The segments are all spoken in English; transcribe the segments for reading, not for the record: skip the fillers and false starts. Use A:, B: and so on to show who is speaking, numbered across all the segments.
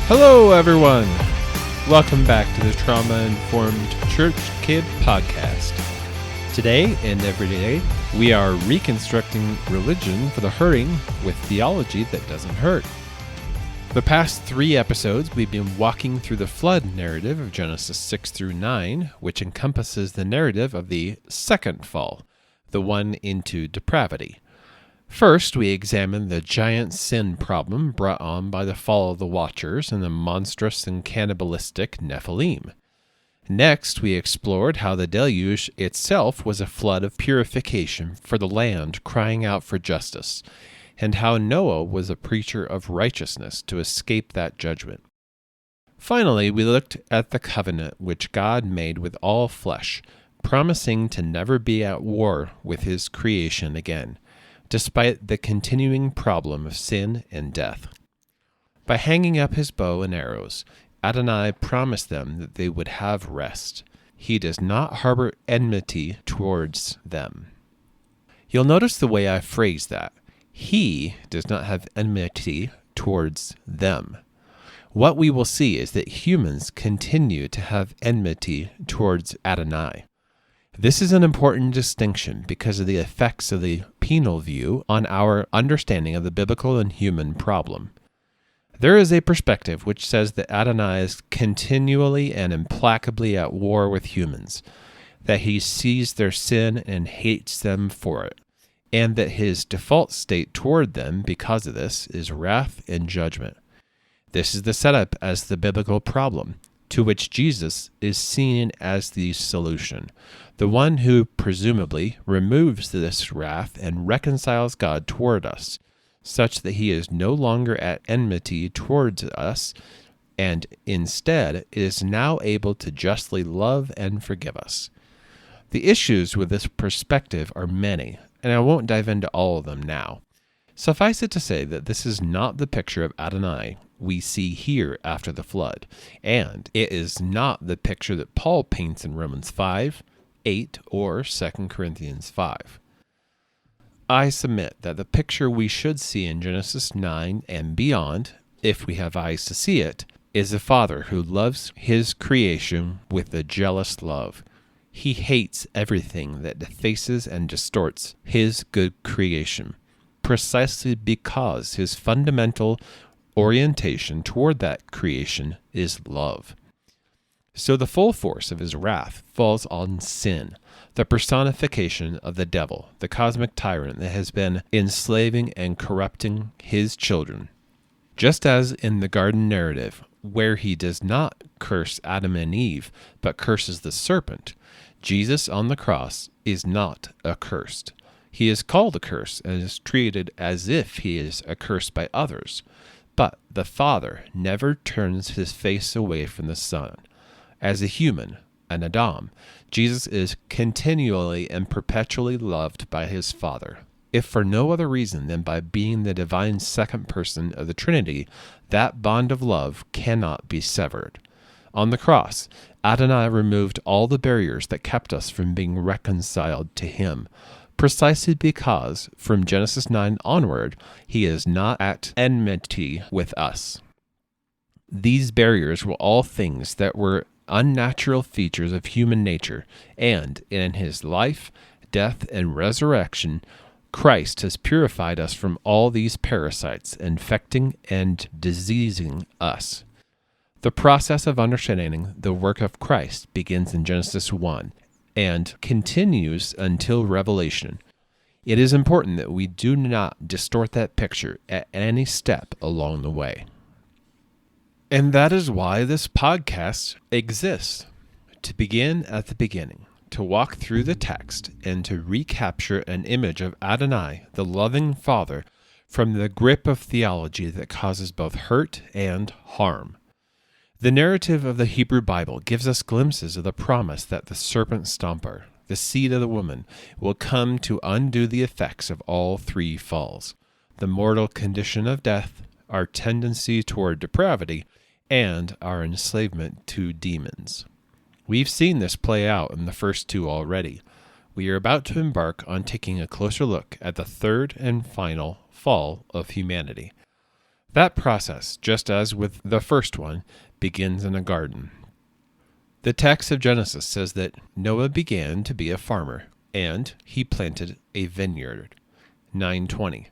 A: Hello, everyone. Welcome back to the Trauma Informed Church Kid Podcast. Today and every day, we are reconstructing religion for the hurting with theology that doesn't hurt. The past 3 episodes, we've been walking through the flood narrative of Genesis 6 through 9, which encompasses the narrative of the second fall, the one into depravity. First, we examined the giant sin problem brought on by the fall of the Watchers and the monstrous and cannibalistic Nephilim. Next, we explored how the deluge itself was a flood of purification for the land crying out for justice, and how Noah was a preacher of righteousness to escape that judgment. Finally, we looked at the covenant which God made with all flesh, promising to never be at war with his creation again, despite the continuing problem of sin and death. By hanging up his bow and arrows, Adonai promised them that they would have rest. He does not harbor enmity towards them. You'll notice the way I phrase that. He does not have enmity towards them. What we will see is that humans continue to have enmity towards Adonai. This is an important distinction because of the effects of the penal view on our understanding of the biblical and human problem. There is a perspective which says that Adonai is continually and implacably at war with humans, that he sees their sin and hates them for it, and that his default state toward them because of this is wrath and judgment. This is the setup as the biblical problem, to which Jesus is seen as the solution, the one who presumably removes this wrath and reconciles God toward us, such that he is no longer at enmity towards us, and instead is now able to justly love and forgive us. The issues with this perspective are many, and I won't dive into all of them now. Suffice it to say that this is not the picture of Adonai we see here after the flood, and it is not the picture that Paul paints in Romans 5, 8, or 2 Corinthians 5. I submit that the picture we should see in Genesis 9 and beyond, if we have eyes to see it, is a father who loves his creation with a jealous love. He hates everything that defaces and distorts his good creation, precisely because his fundamental orientation toward that creation is love. So the full force of his wrath falls on sin, the personification of the devil, the cosmic tyrant that has been enslaving and corrupting his children. Just as in the garden narrative, where he does not curse Adam and Eve, but curses the serpent, Jesus on the cross is not accursed. He is called a curse and is treated as if he is accursed by others. But the Father never turns his face away from the Son. As a human, an Adam, Jesus is continually and perpetually loved by his Father, if for no other reason than by being the divine second person of the Trinity. That bond of love cannot be severed. On the cross, Adonai removed all the barriers that kept us from being reconciled to him, precisely because, from Genesis 9 onward, he is not at enmity with us. These barriers were all things that were unnatural features of human nature, and in his life, death, and resurrection, Christ has purified us from all these parasites infecting and diseasing us. The process of understanding the work of Christ begins in Genesis 1 and continues until Revelation. It is important that we do not distort that picture at any step along the way. And that is why this podcast exists, to begin at the beginning, to walk through the text and to recapture an image of Adonai, the loving Father, from the grip of theology that causes both hurt and harm. The narrative of the Hebrew Bible gives us glimpses of the promise that the serpent stomper, the seed of the woman, will come to undo the effects of all 3 falls: the mortal condition of death, our tendency toward depravity, and our enslavement to demons. We've seen this play out in the first 2 already. We are about to embark on taking a closer look at the 3rd and final fall of humanity. That process, just as with the first one, begins in a garden. The text of Genesis says that Noah began to be a farmer, and he planted a vineyard. 9:20.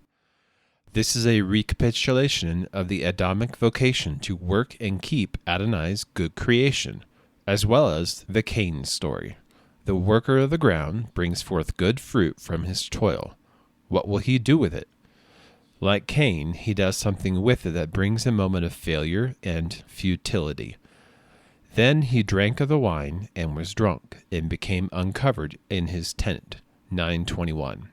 A: This is a recapitulation of the Adamic vocation to work and keep Adonai's good creation, as well as the Cain story. The worker of the ground brings forth good fruit from his toil. What will he do with it? Like Cain, he does something with it that brings a moment of failure and futility. Then he drank of the wine and was drunk, and became uncovered in his tent. 9:21.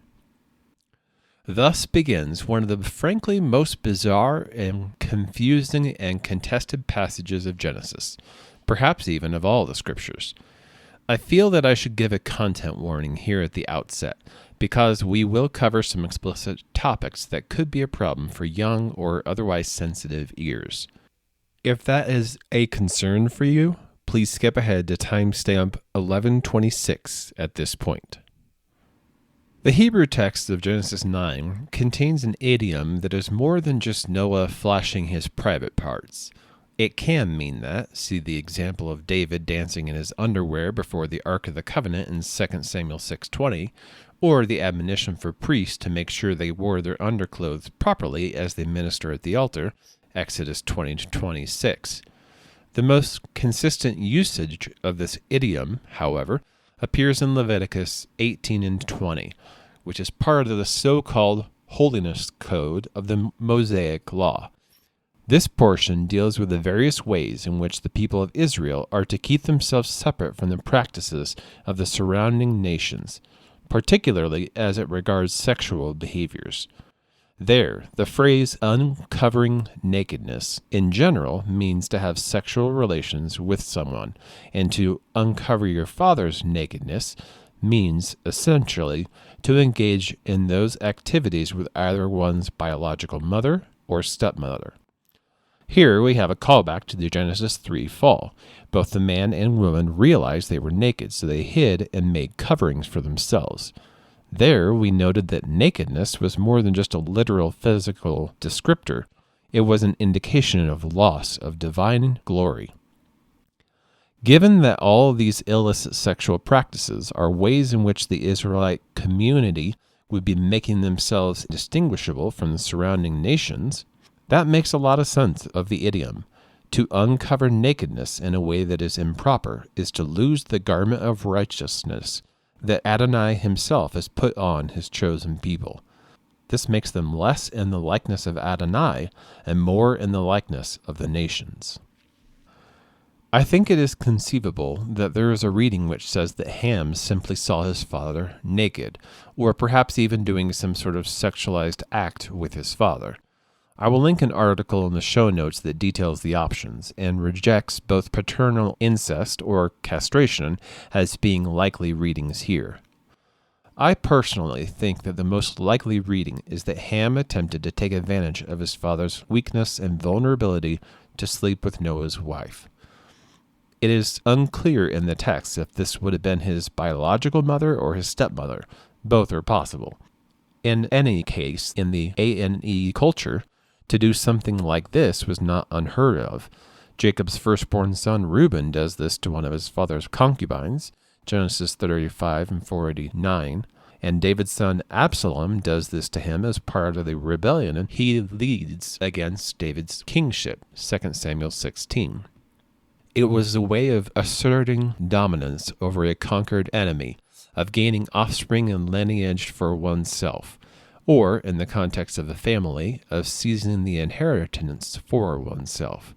A: Thus begins one of the frankly most bizarre and confusing and contested passages of Genesis, perhaps even of all the scriptures. I feel that I should give a content warning here at the outset, because we will cover some explicit topics that could be a problem for young or otherwise sensitive ears. If that is a concern for you, please skip ahead to timestamp 11:26 at this point. The Hebrew text of Genesis 9 contains an idiom that is more than just Noah flashing his private parts. It can mean that. See the example of David dancing in his underwear before the Ark of the Covenant in 2 Samuel 6:20, or the admonition for priests to make sure they wore their underclothes properly as they minister at the altar, Exodus 20-26. The most consistent usage of this idiom, however, appears in Leviticus 18:20, which is part of the so-called holiness code of the Mosaic Law. This portion deals with the various ways in which the people of Israel are to keep themselves separate from the practices of the surrounding nations, particularly as it regards sexual behaviors. There, the phrase uncovering nakedness in general means to have sexual relations with someone, and to uncover your father's nakedness means, essentially, to engage in those activities with either one's biological mother or stepmother. Here we have a callback to the Genesis 3 fall. Both the man and woman realized they were naked, so they hid and made coverings for themselves. There, we noted that nakedness was more than just a literal physical descriptor. It was an indication of loss of divine glory. Given that all these illicit sexual practices are ways in which the Israelite community would be making themselves distinguishable from the surrounding nations, that makes a lot of sense of the idiom. To uncover nakedness in a way that is improper is to lose the garment of righteousness that Adonai himself has put on his chosen people. This makes them less in the likeness of Adonai and more in the likeness of the nations. I think it is conceivable that there is a reading which says that Ham simply saw his father naked, or perhaps even doing some sort of sexualized act with his father. I will link an article in the show notes that details the options and rejects both paternal incest or castration as being likely readings here. I personally think that the most likely reading is that Ham attempted to take advantage of his father's weakness and vulnerability to sleep with Noah's wife. It is unclear in the text if this would have been his biological mother or his stepmother. Both are possible. In any case, in the ANE culture, to do something like this was not unheard of. Jacob's firstborn son Reuben does this to one of his father's concubines, Genesis 35 and 489, and David's son Absalom does this to him as part of the rebellion he leads against David's kingship, 2 Samuel 16. It was a way of asserting dominance over a conquered enemy, of gaining offspring and lineage for oneself, or, in the context of a family, of seizing the inheritance for oneself.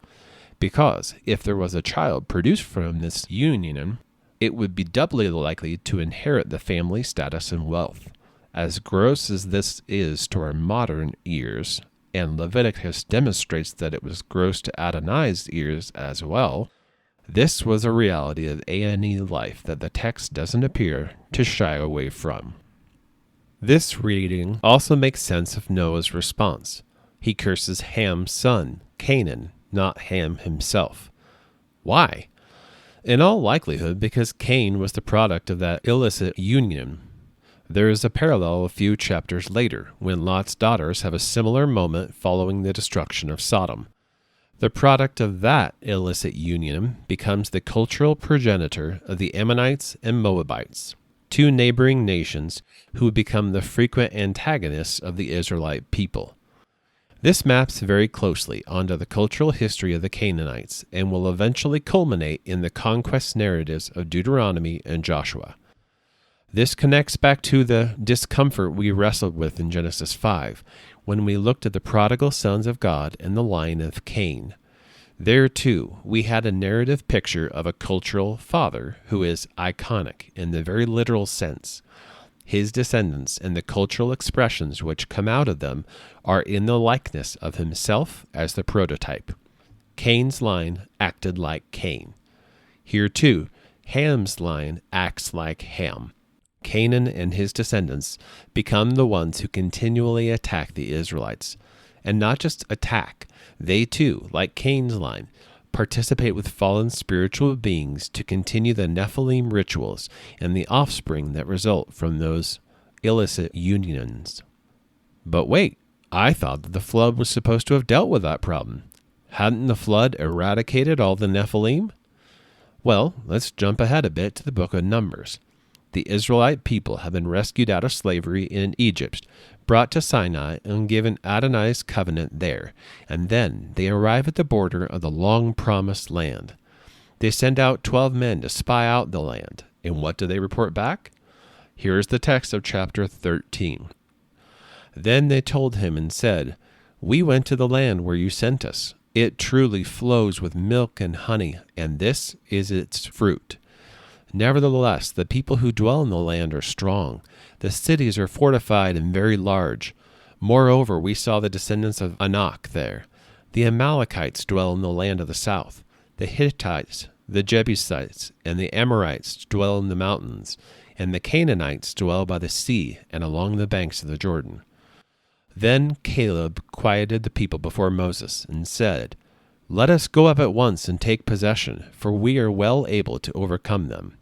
A: Because, if there was a child produced from this union, it would be doubly likely to inherit the family status and wealth. As gross as this is to our modern ears, and Leviticus demonstrates that it was gross to Adonai's ears as well, this was a reality of ANE life that the text doesn't appear to shy away from. This reading also makes sense of Noah's response. He curses Ham's son, Canaan, not Ham himself. Why? In all likelihood, because Cain was the product of that illicit union. There is a parallel a few chapters later when Lot's daughters have a similar moment following the destruction of Sodom. The product of that illicit union becomes the cultural progenitor of the Ammonites and Moabites, two neighboring nations who become the frequent antagonists of the Israelite people. This maps very closely onto the cultural history of the Canaanites and will eventually culminate in the conquest narratives of Deuteronomy and Joshua. This connects back to the discomfort we wrestled with in Genesis 5, when we looked at the prodigal sons of God and the line of Cain. There, too, we had a narrative picture of a cultural father who is iconic in the very literal sense. His descendants and the cultural expressions which come out of them are in the likeness of himself as the prototype. Cain's line acted like Cain. Here, too, Ham's line acts like Ham. Canaan and his descendants become the ones who continually attack the Israelites. And not just attack, they too, like Cain's line, participate with fallen spiritual beings to continue the Nephilim rituals and the offspring that result from those illicit unions. But wait, I thought that the flood was supposed to have dealt with that problem. Hadn't the flood eradicated all the Nephilim? Well, let's jump ahead a bit to the book of Numbers. The Israelite people have been rescued out of slavery in Egypt, brought to Sinai and given Adonai's covenant there, and then they arrive at the border of the long-promised land. They send out 12 men to spy out the land, and what do they report back? Here is the text of chapter 13. Then they told him and said, "We went to the land where you sent us. It truly flows with milk and honey, and this is its fruit. Nevertheless, the people who dwell in the land are strong. The cities are fortified and very large. Moreover, we saw the descendants of Anak there. The Amalekites dwell in the land of the south. The Hittites, the Jebusites, and the Amorites dwell in the mountains, and the Canaanites dwell by the sea and along the banks of the Jordan." Then Caleb quieted the people before Moses and said, "Let us go up at once and take possession, for we are well able to overcome them."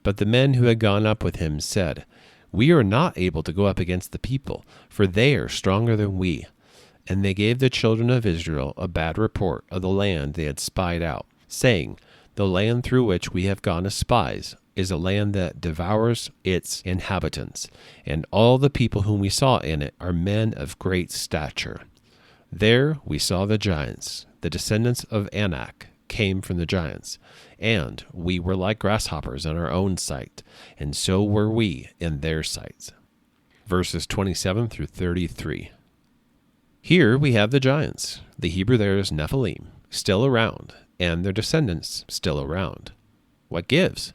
A: But the men who had gone up with him said, "We are not able to go up against the people, for they are stronger than we." And they gave the children of Israel a bad report of the land they had spied out, saying, "The land through which we have gone as spies is a land that devours its inhabitants, and all the people whom we saw in it are men of great stature. There we saw the giants, the descendants of Anak came from the giants, and we were like grasshoppers in our own sight, and so were we in their sight." Verses 27 through 33. Here we have the giants. The Hebrew there is Nephilim, still around, and their descendants still around. What gives?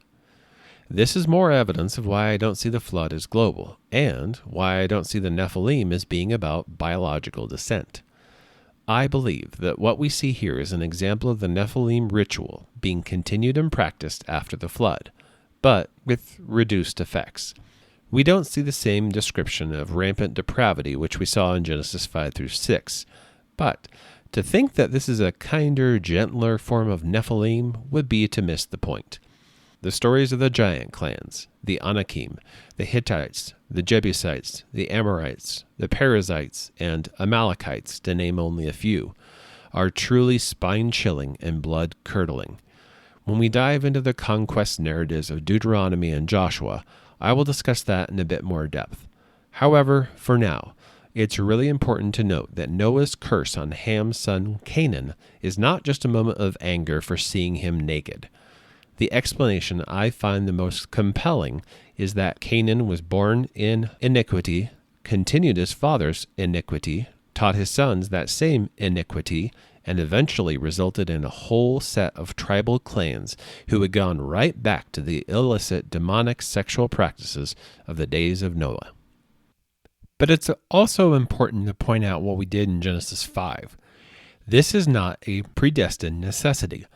A: This is more evidence of why I don't see the flood as global, and why I don't see the Nephilim as being about biological descent. I believe that what we see here is an example of the Nephilim ritual being continued and practiced after the flood, but with reduced effects. We don't see the same description of rampant depravity which we saw in Genesis 5 through 6, but to think that this is a kinder, gentler form of Nephilim would be to miss the point. The stories of the giant clans, the Anakim, the Hittites, the Jebusites, the Amorites, the Perizzites, and Amalekites, to name only a few, are truly spine-chilling and blood-curdling. When we dive into the conquest narratives of Deuteronomy and Joshua, I will discuss that in a bit more depth. However, for now, it's really important to note that Noah's curse on Ham's son Canaan is not just a moment of anger for seeing him naked. The explanation I find the most compelling is that Canaan was born in iniquity, continued his father's iniquity, taught his sons that same iniquity, and eventually resulted in a whole set of tribal clans who had gone right back to the illicit demonic sexual practices of the days of Noah. But it's also important to point out what we did in Genesis 5. This is not a predestined necessity,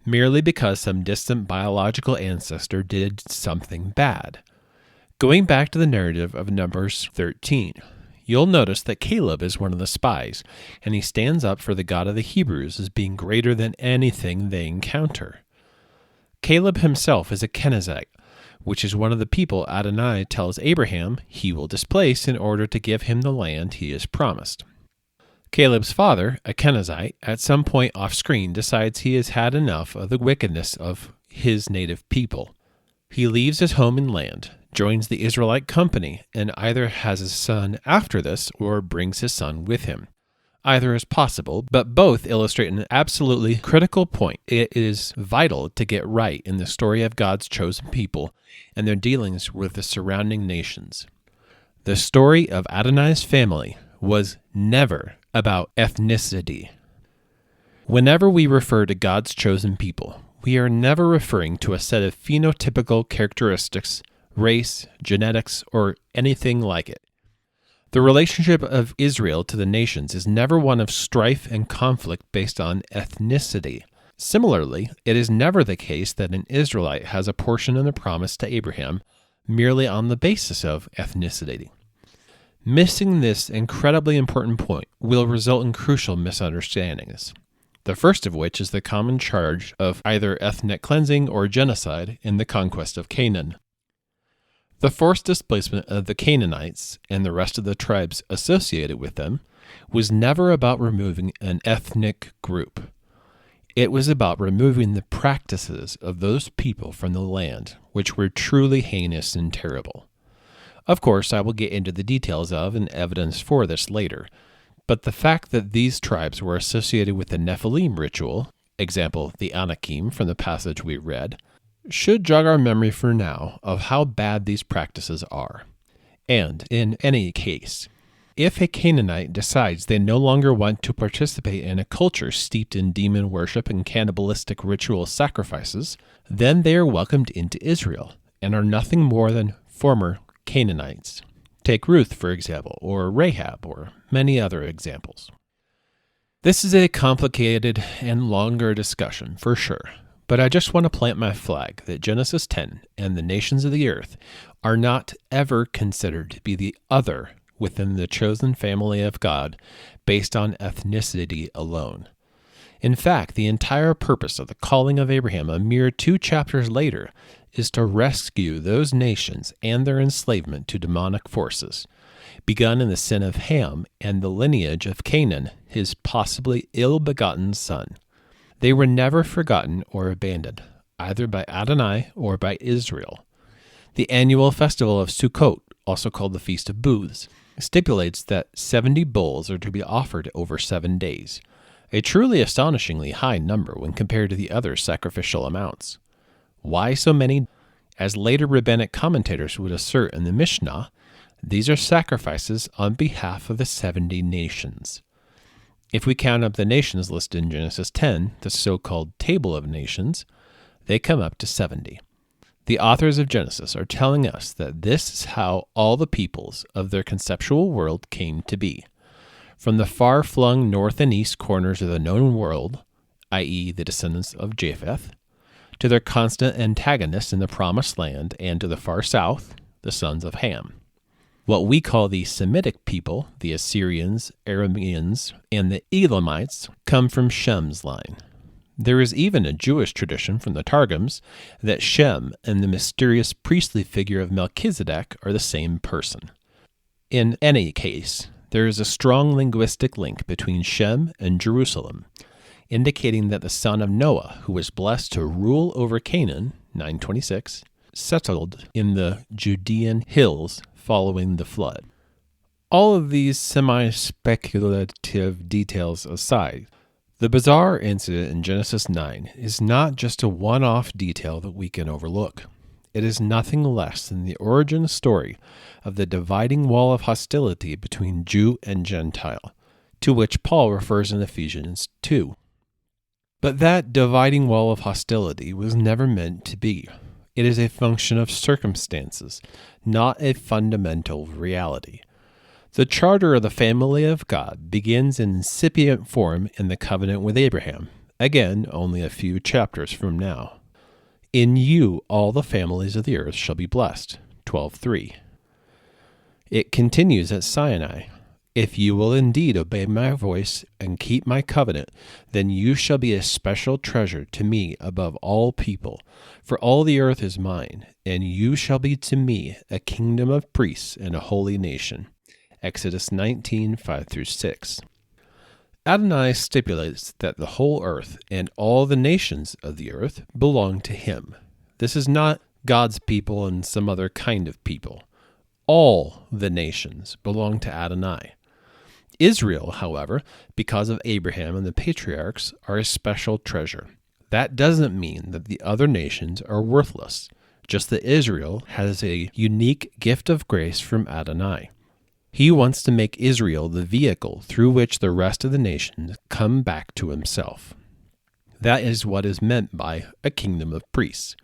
A: merely because some distant biological ancestor did something bad. Going back to the narrative of Numbers 13, you'll notice that Caleb is one of the spies, and he stands up for the God of the Hebrews as being greater than anything they encounter. Caleb himself is a Kenizzite, which is one of the people Adonai tells Abraham he will displace in order to give him the land he is promised. Caleb's father, a Kenizzite, at some point off-screen decides he has had enough of the wickedness of his native people. He leaves his home and land, joins the Israelite company, and either has a son after this or brings his son with him. Either is possible, but both illustrate an absolutely critical point. It is vital to get right in the story of God's chosen people and their dealings with the surrounding nations. The story of Adonai's family was never about ethnicity. Whenever we refer to God's chosen people, we are never referring to a set of phenotypical characteristics, race, genetics, or anything like it. The relationship of Israel to the nations is never one of strife and conflict based on ethnicity. Similarly, it is never the case that an Israelite has a portion in the promise to Abraham merely on the basis of ethnicity. Missing this incredibly important point will result in crucial misunderstandings, the first of which is the common charge of either ethnic cleansing or genocide in the conquest of Canaan. The forced displacement of the Canaanites and the rest of the tribes associated with them was never about removing an ethnic group. It was about removing the practices of those people from the land, which were truly heinous and terrible. Of course, I will get into the details of and evidence for this later, but the fact that these tribes were associated with the Nephilim ritual, example, the Anakim from the passage we read, should jog our memory for now of how bad these practices are. And, in any case, if a Canaanite decides they no longer want to participate in a culture steeped in demon worship and cannibalistic ritual sacrifices, then they are welcomed into Israel and are nothing more than former Canaanites. Take Ruth, for example, or Rahab, or many other examples. This is a complicated and longer discussion, for sure, but I just want to plant my flag that Genesis 10 and the nations of the earth are not ever considered to be the other within the chosen family of God based on ethnicity alone. In fact, the entire purpose of the calling of Abraham a mere 2 chapters later is to rescue those nations and their enslavement to demonic forces, begun in the sin of Ham and the lineage of Canaan, his possibly ill-begotten son. They were never forgotten or abandoned, either by Adonai or by Israel. The annual festival of Sukkot, also called the Feast of Booths, stipulates that 70 bulls are to be offered over 7 days, a truly astonishingly high number when compared to the other sacrificial amounts. Why so many? As later rabbinic commentators would assert in the Mishnah, these are sacrifices on behalf of the 70 nations. If we count up the nations listed in Genesis 10, the so-called Table of Nations, they come up to 70. The authors of Genesis are telling us that this is how all the peoples of their conceptual world came to be. From the far-flung north and east corners of the known world, i.e. the descendants of Japheth, to their constant antagonists in the Promised Land, and to the far south, the sons of Ham. What we call the Semitic people, the Assyrians, Arameans, and the Elamites, come from Shem's line. There is even a Jewish tradition from the Targums that Shem and the mysterious priestly figure of Melchizedek are the same person. In any case, there is a strong linguistic link between Shem and Jerusalem, indicating that the son of Noah, who was blessed to rule over Canaan, 926, settled in the Judean hills following the flood. All of these semi-speculative details aside, the bizarre incident in Genesis 9 is not just a one-off detail that we can overlook. It is nothing less than the origin story of the dividing wall of hostility between Jew and Gentile, to which Paul refers in Ephesians 2. But that dividing wall of hostility was never meant to be. It is a function of circumstances, not a fundamental reality. The charter of the family of God begins in incipient form in the covenant with Abraham, again only a few chapters from now. In you all the families of the earth shall be blessed, 12:3. It continues at Sinai. If you will indeed obey my voice and keep my covenant, then you shall be a special treasure to me above all people, for all the earth is mine, and you shall be to me a kingdom of priests and a holy nation. Exodus 19:5-6. Adonai stipulates that the whole earth and all the nations of the earth belong to him. This is not God's people and some other kind of people. All the nations belong to Adonai. Israel, however, because of Abraham and the patriarchs, are a special treasure. That doesn't mean that the other nations are worthless, just that Israel has a unique gift of grace from Adonai. He wants to make Israel the vehicle through which the rest of the nations come back to himself. That is what is meant by a kingdom of priests.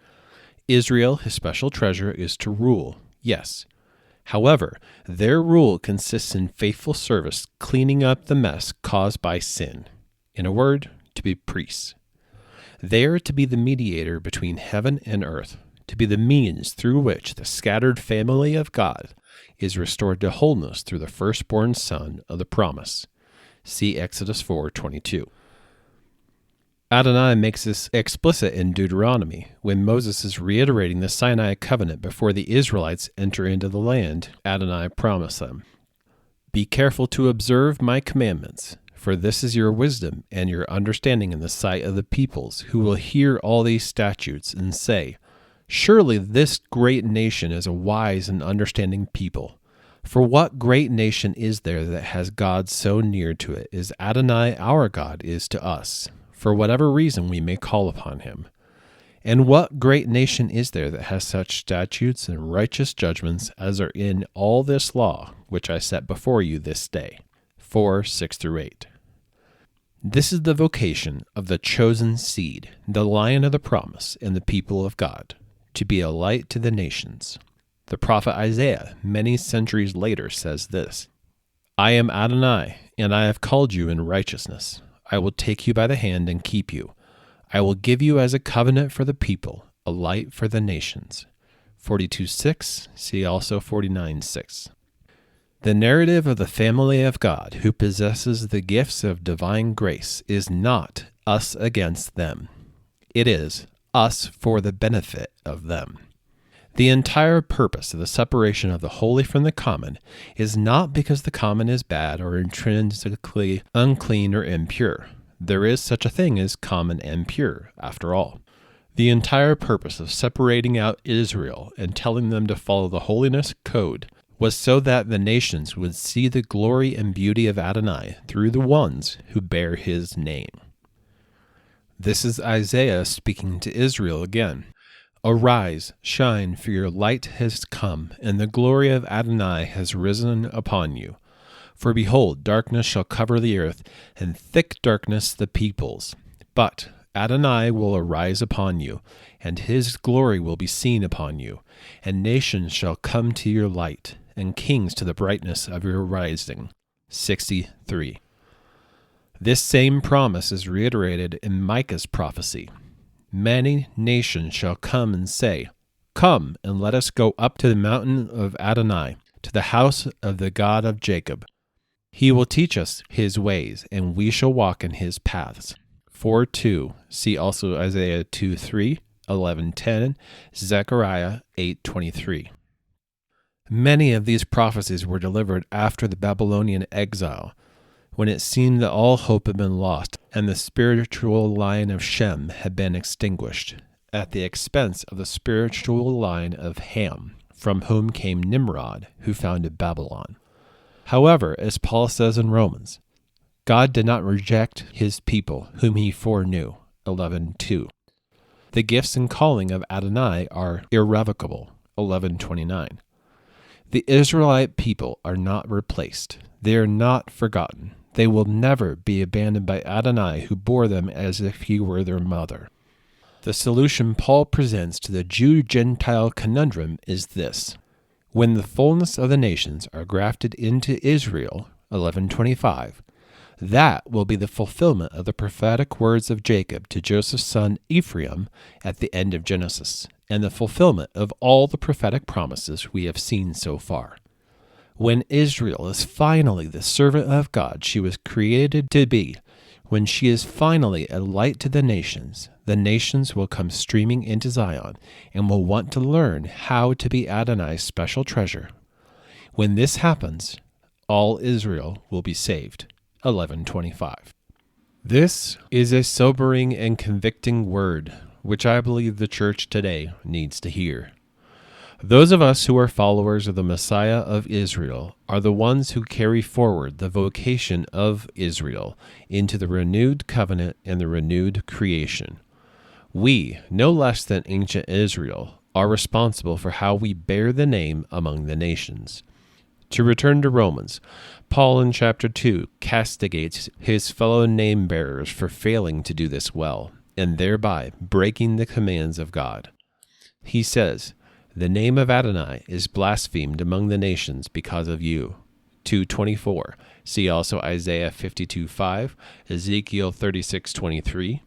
A: Israel, his special treasure, is to rule, yes. However, their rule consists in faithful service, cleaning up the mess caused by sin. In a word, to be priests. They are to be the mediator between heaven and earth, to be the means through which the scattered family of God is restored to wholeness through the firstborn son of the promise. See Exodus 4:22. Adonai makes this explicit in Deuteronomy when Moses is reiterating the Sinai covenant before the Israelites enter into the land Adonai promised them. Be careful to observe my commandments, for this is your wisdom and your understanding in the sight of the peoples, who will hear all these statutes and say, surely this great nation is a wise and understanding people. For what great nation is there that has God so near to it as Adonai our God is to us, for whatever reason we may call upon him? And what great nation is there that has such statutes and righteous judgments as are in all this law, which I set before you this day? 4:6-8. This is the vocation of the chosen seed, the lion of the promise, and the people of God, to be a light to the nations. The prophet Isaiah, many centuries later, says this, I am Adonai, and I have called you in righteousness. I will take you by the hand and keep you. I will give you as a covenant for the people, a light for the nations. 42:6, see also 49:6. The narrative of the family of God who possesses the gifts of divine grace is not us against them. It is us for the benefit of them. The entire purpose of the separation of the holy from the common is not because the common is bad or intrinsically unclean or impure. There is such a thing as common and pure, after all. The entire purpose of separating out Israel and telling them to follow the holiness code was so that the nations would see the glory and beauty of Adonai through the ones who bear his name. This is Isaiah speaking to Israel again. Arise, shine, for your light has come, and the glory of Adonai has risen upon you. For behold, darkness shall cover the earth, and thick darkness the peoples. But Adonai will arise upon you, and his glory will be seen upon you, and nations shall come to your light, and kings to the brightness of your rising. 63. This same promise is reiterated in Micah's prophecy. Many nations shall come and say, Come, and let us go up to the mountain of Adonai, to the house of the God of Jacob. He will teach us his ways, and we shall walk in his paths. 4:2. See also Isaiah 2:3, 11:10, Zechariah 8:23. Many of these prophecies were delivered after the Babylonian exile, when it seemed that all hope had been lost and the spiritual line of Shem had been extinguished, at the expense of the spiritual line of Ham, from whom came Nimrod, who founded Babylon. However, as Paul says in Romans, God did not reject his people, whom he foreknew. 11:2. The gifts and calling of Adonai are irrevocable. 11:29. The Israelite people are not replaced. They are not forgotten. They will never be abandoned by Adonai, who bore them as if he were their mother. The solution Paul presents to the Jew-Gentile conundrum is this. When the fullness of the nations are grafted into Israel, 11:25, that will be the fulfillment of the prophetic words of Jacob to Joseph's son Ephraim at the end of Genesis, and the fulfillment of all the prophetic promises we have seen so far. When Israel is finally the servant of God she was created to be, when she is finally a light to the nations will come streaming into Zion and will want to learn how to be Adonai's special treasure. When this happens, all Israel will be saved. 11:25. This is a sobering and convicting word, which I believe the church today needs to hear. Those of us who are followers of the Messiah of Israel are the ones who carry forward the vocation of Israel into the renewed covenant and the renewed creation. We, no less than ancient Israel, are responsible for how we bear the name among the nations. To return to Romans, Paul in chapter 2 castigates his fellow name-bearers for failing to do this well, and thereby breaking the commands of God. He says, "The name of Adonai is blasphemed among the nations because of you." 2:24. See also Isaiah 52:5, Ezekiel 36:23.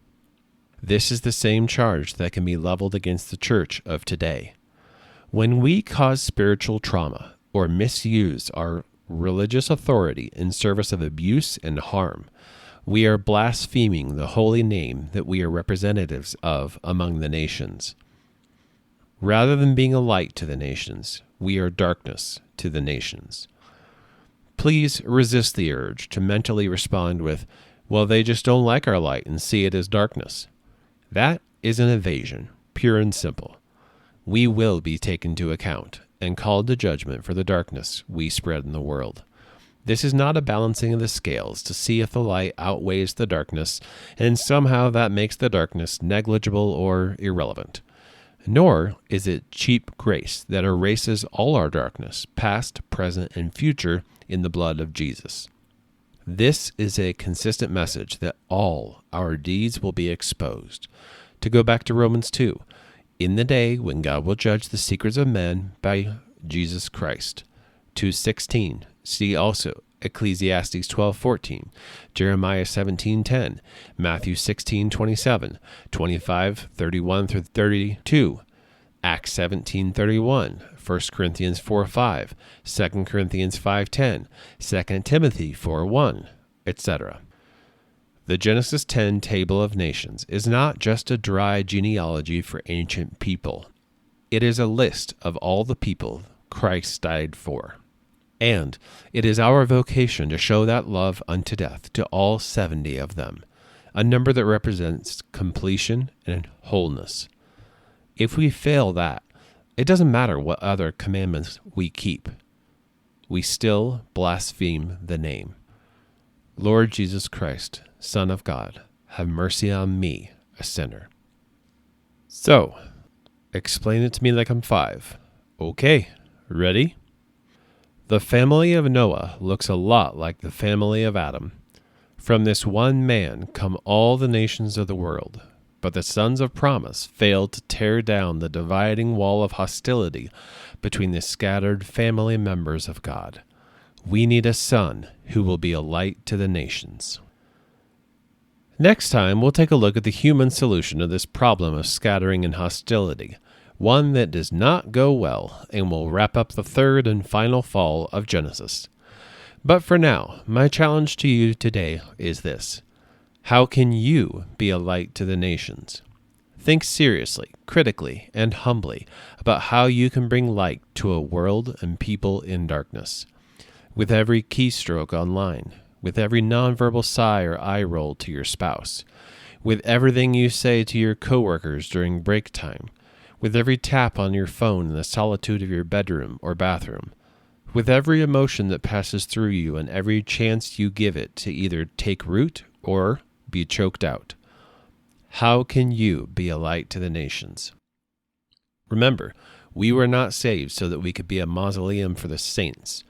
A: This is the same charge that can be leveled against the church of today. When we cause spiritual trauma or misuse our religious authority in service of abuse and harm, we are blaspheming the holy name that we are representatives of among the nations. Rather than being a light to the nations, we are darkness to the nations. Please resist the urge to mentally respond with, "Well, they just don't like our light and see it as darkness." That is an evasion, pure and simple. We will be taken to account and called to judgment for the darkness we spread in the world. This is not a balancing of the scales to see if the light outweighs the darkness, and somehow that makes the darkness negligible or irrelevant. Nor is it cheap grace that erases all our darkness, past, present, and future, in the blood of Jesus. This is a consistent message that all our deeds will be exposed. To go back to Romans 2, in the day when God will judge the secrets of men by Jesus Christ. 2:16. See also Ecclesiastes 12:14, Jeremiah 17:10, Matthew 16:27, 25:31-32, Acts 17:31, 1 Corinthians 4:5, 2 Corinthians 5:10, 2 Timothy 4:1, etc. The Genesis 10 Table of Nations is not just a dry genealogy for ancient people. It is a list of all the people Christ died for. And it is our vocation to show that love unto death to all 70 of them, a number that represents completion and wholeness. If we fail that, it doesn't matter what other commandments we keep. We still blaspheme the name. Lord Jesus Christ, Son of God, have mercy on me, a sinner. So, explain it to me like I'm 5. Okay, ready? The family of Noah looks a lot like the family of Adam. From this one man come all the nations of the world, but the sons of promise failed to tear down the dividing wall of hostility between the scattered family members of God. We need a son who will be a light to the nations. Next time, we'll take a look at the human solution of this problem of scattering and hostility, one that does not go well, and will wrap up the third and final fall of Genesis. But for now, my challenge to you today is this: how can you be a light to the nations? Think seriously, critically, and humbly about how you can bring light to a world and people in darkness. With every keystroke online, with every nonverbal sigh or eye roll to your spouse, with everything you say to your coworkers during break time, with every tap on your phone in the solitude of your bedroom or bathroom, with every emotion that passes through you and every chance you give it to either take root or be choked out. How can you be a light to the nations? Remember, we were not saved so that we could be a mausoleum for the saints.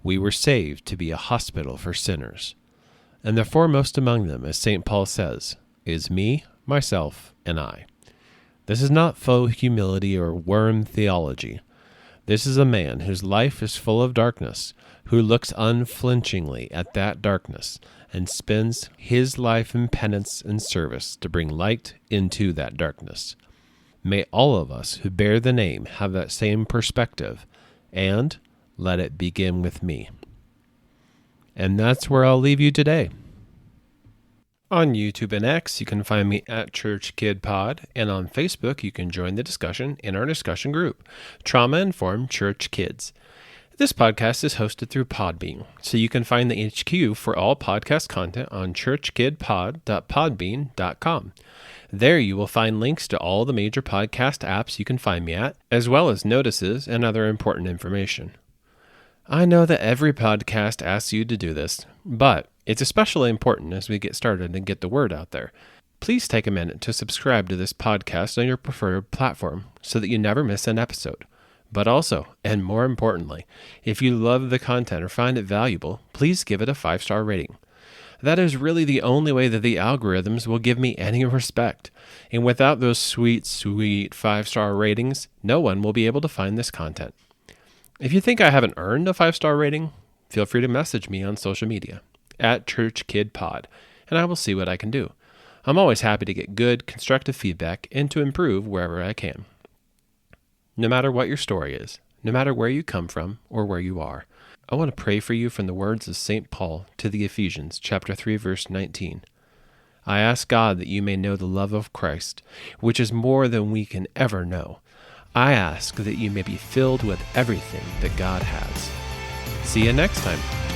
A: We were saved to be a hospital for sinners. And the foremost among them, as St. Paul says, is me, myself, and I. This is not faux humility or worm theology. This is a man whose life is full of darkness, who looks unflinchingly at that darkness and spends his life in penance and service to bring light into that darkness. May all of us who bear the name have that same perspective, and, let it begin with me. And that's where I'll leave you today. On YouTube and X, you can find me at Church Kid Pod, and on Facebook, you can join the discussion in our discussion group, Trauma Informed Church Kids. This podcast is hosted through Podbean, so you can find the HQ for all podcast content on churchkidpod.podbean.com. There you will find links to all the major podcast apps you can find me at, as well as notices and other important information. I know that every podcast asks you to do this, but it's especially important as we get started and get the word out there. Please take a minute to subscribe to this podcast on your preferred platform so that you never miss an episode. But also, and more importantly, if you love the content or find it valuable, please give it a 5-star rating. That is really the only way that the algorithms will give me any respect. And without those sweet 5-star ratings, no one will be able to find this content. If you think I haven't earned a 5-star rating, feel free to message me on social media at ChurchKidPod, and I will see what I can do. I'm always happy to get good, constructive feedback and to improve wherever I can. No matter what your story is, no matter where you come from or where you are, I want to pray for you from the words of St. Paul to the Ephesians, chapter 3, verse 19. I ask God that you may know the love of Christ, which is more than we can ever know. I ask that you may be filled with everything that God has. See you next time.